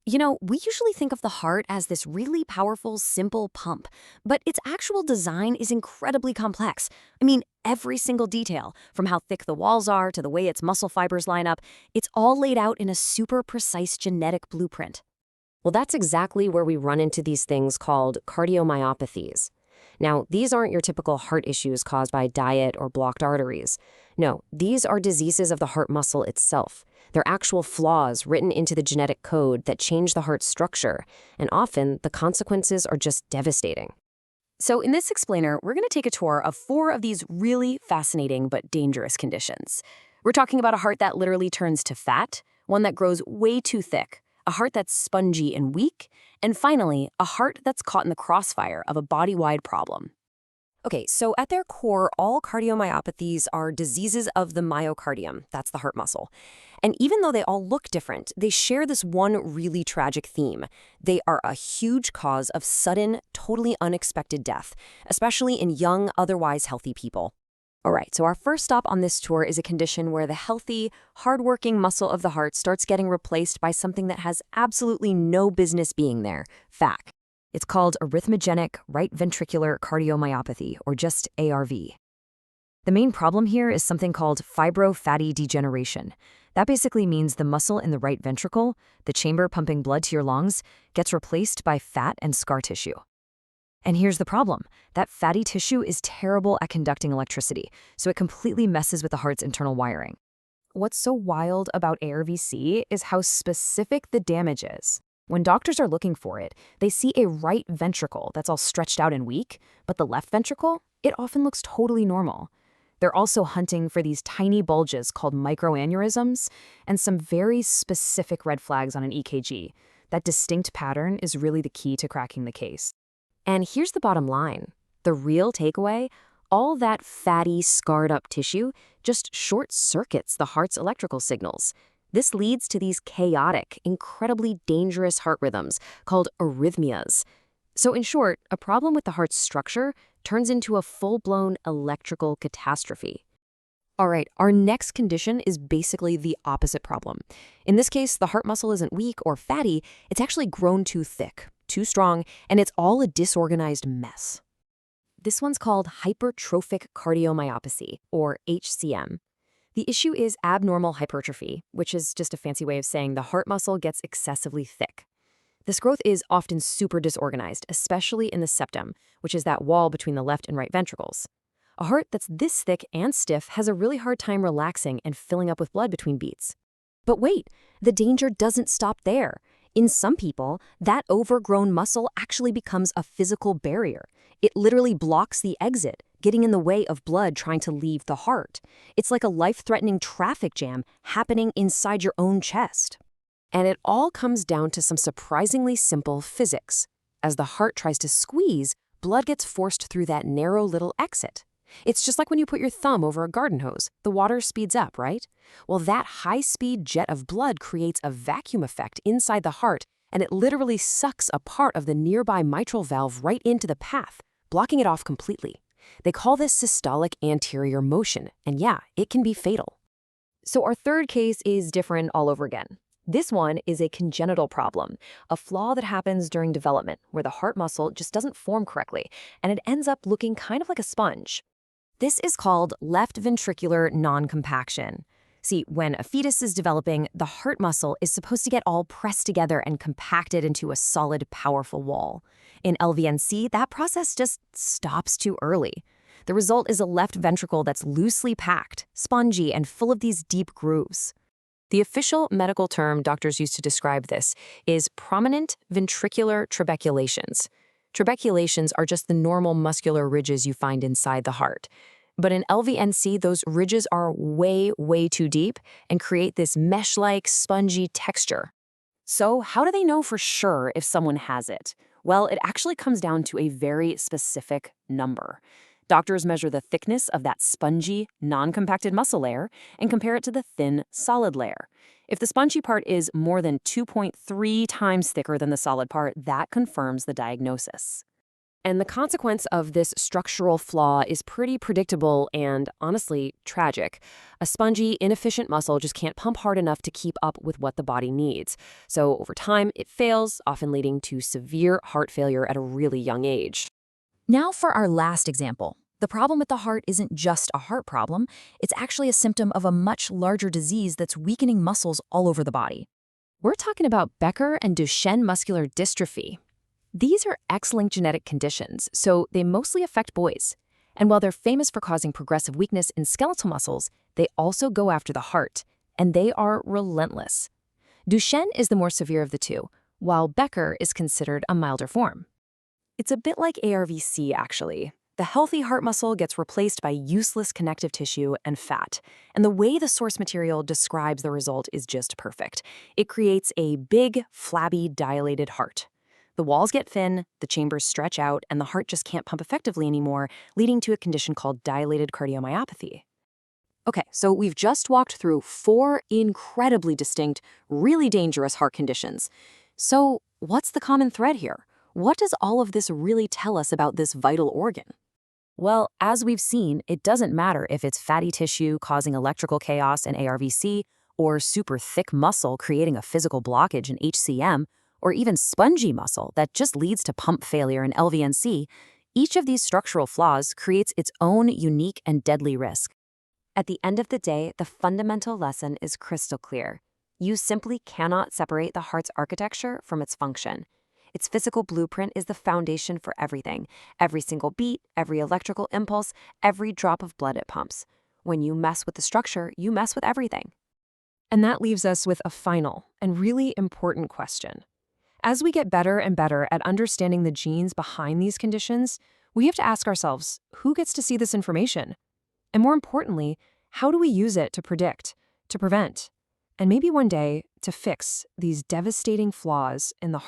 We usually think of the heart as this really powerful, simple pump, but its actual design is incredibly complex. Every single detail, from how thick the walls are to the way its muscle fibers line up, it's all laid out in a super precise genetic blueprint. Well, that's exactly where we run into these things called cardiomyopathies. Now, these aren't your typical heart issues caused by diet or blocked arteries. No, these are diseases of the heart muscle itself. They're actual flaws written into the genetic code that change the heart's structure, and often the consequences are just devastating. So in this explainer, we're going to take a tour of 4 of these really fascinating but dangerous conditions. We're talking about a heart that literally turns to fat, one that grows way too thick, a heart that's spongy and weak, and finally, a heart that's caught in the crossfire of a body-wide problem. Okay, so at their core, all cardiomyopathies are diseases of the myocardium, that's the heart muscle. And even though they all look different, they share this one really tragic theme. They are a huge cause of sudden, totally unexpected death, especially in young, otherwise healthy people. All right, so our first stop on this tour is a condition where the healthy, hardworking muscle of the heart starts getting replaced by something that has absolutely no business being there, FAC. It's called arrhythmogenic right ventricular cardiomyopathy, or just ARV. The main problem here is something called fibrofatty degeneration. That basically means the muscle in the right ventricle, the chamber pumping blood to your lungs, gets replaced by fat and scar tissue. And here's the problem. That fatty tissue is terrible at conducting electricity, so it completely messes with the heart's internal wiring. What's so wild about ARVC is how specific the damage is. When doctors are looking for it, they see a right ventricle that's all stretched out and weak, but the left ventricle, it often looks totally normal. They're also hunting for these tiny bulges called micro-aneurysms and some very specific red flags on an EKG. That distinct pattern is really the key to cracking the case. And here's the bottom line. The real takeaway, all that fatty, scarred-up tissue just short-circuits the heart's electrical signals. This leads to these chaotic, incredibly dangerous heart rhythms called arrhythmias. So in short, a problem with the heart's structure turns into a full-blown electrical catastrophe. All right, our next condition is basically the opposite problem. In this case, the heart muscle isn't weak or fatty, it's actually grown too thick, too strong, and it's all a disorganized mess. This one's called hypertrophic cardiomyopathy, or HCM. The issue is abnormal hypertrophy, which is just a fancy way of saying the heart muscle gets excessively thick. This growth is often super disorganized, especially in the septum, which is that wall between the left and right ventricles. A heart that's this thick and stiff has a really hard time relaxing and filling up with blood between beats. But wait, the danger doesn't stop there. In some people, that overgrown muscle actually becomes a physical barrier. It literally blocks the exit, getting in the way of blood trying to leave the heart. It's like a life-threatening traffic jam happening inside your own chest. And it all comes down to some surprisingly simple physics. As the heart tries to squeeze, blood gets forced through that narrow little exit. It's just like when you put your thumb over a garden hose. The water speeds up, right? Well, that high-speed jet of blood creates a vacuum effect inside the heart, and it literally sucks a part of the nearby mitral valve right into the path, blocking it off completely. They call this systolic anterior motion, and yeah, it can be fatal. So our third case is different all over again. This one is a congenital problem, a flaw that happens during development where the heart muscle just doesn't form correctly, and it ends up looking kind of like a sponge. This is called left ventricular non-compaction. See, when a fetus is developing, the heart muscle is supposed to get all pressed together and compacted into a solid, powerful wall. In LVNC, that process just stops too early. The result is a left ventricle that's loosely packed, spongy, and full of these deep grooves. The official medical term doctors use to describe this is prominent ventricular trabeculations. Trabeculations are just the normal muscular ridges you find inside the heart. But in LVNC, those ridges are way, way too deep and create this mesh-like, spongy texture. So how do they know for sure if someone has it? Well, it actually comes down to a very specific number. Doctors measure the thickness of that spongy, non-compacted muscle layer and compare it to the thin, solid layer. If the spongy part is more than 2.3 times thicker than the solid part, that confirms the diagnosis. And the consequence of this structural flaw is pretty predictable and, honestly, tragic. A spongy, inefficient muscle just can't pump hard enough to keep up with what the body needs. So over time, it fails, often leading to severe heart failure at a really young age. Now for our last example. The problem with the heart isn't just a heart problem, it's actually a symptom of a much larger disease that's weakening muscles all over the body. We're talking about Becker and Duchenne muscular dystrophy. These are X-linked genetic conditions, so they mostly affect boys. And while they're famous for causing progressive weakness in skeletal muscles, they also go after the heart, and they are relentless. Duchenne is the more severe of the two, while Becker is considered a milder form. It's a bit like ARVC, actually. The healthy heart muscle gets replaced by useless connective tissue and fat, and the way the source material describes the result is just perfect. It creates a big, flabby, dilated heart. The walls get thin, the chambers stretch out, and the heart just can't pump effectively anymore, leading to a condition called dilated cardiomyopathy. Okay, so we've just walked through 4 incredibly distinct, really dangerous heart conditions. So what's the common thread here? What does all of this really tell us about this vital organ? Well, as we've seen, it doesn't matter if it's fatty tissue causing electrical chaos in ARVC, or super thick muscle creating a physical blockage in HCM, or even spongy muscle that just leads to pump failure in LVNC. Each of these structural flaws creates its own unique and deadly risk. At the end of the day, the fundamental lesson is crystal clear. You simply cannot separate the heart's architecture from its function. Its physical blueprint is the foundation for everything. Every single beat, every electrical impulse, every drop of blood it pumps. When you mess with the structure, you mess with everything. And that leaves us with a final and really important question. As we get better and better at understanding the genes behind these conditions, we have to ask ourselves, who gets to see this information? And more importantly, how do we use it to predict, to prevent, and maybe one day to fix these devastating flaws in the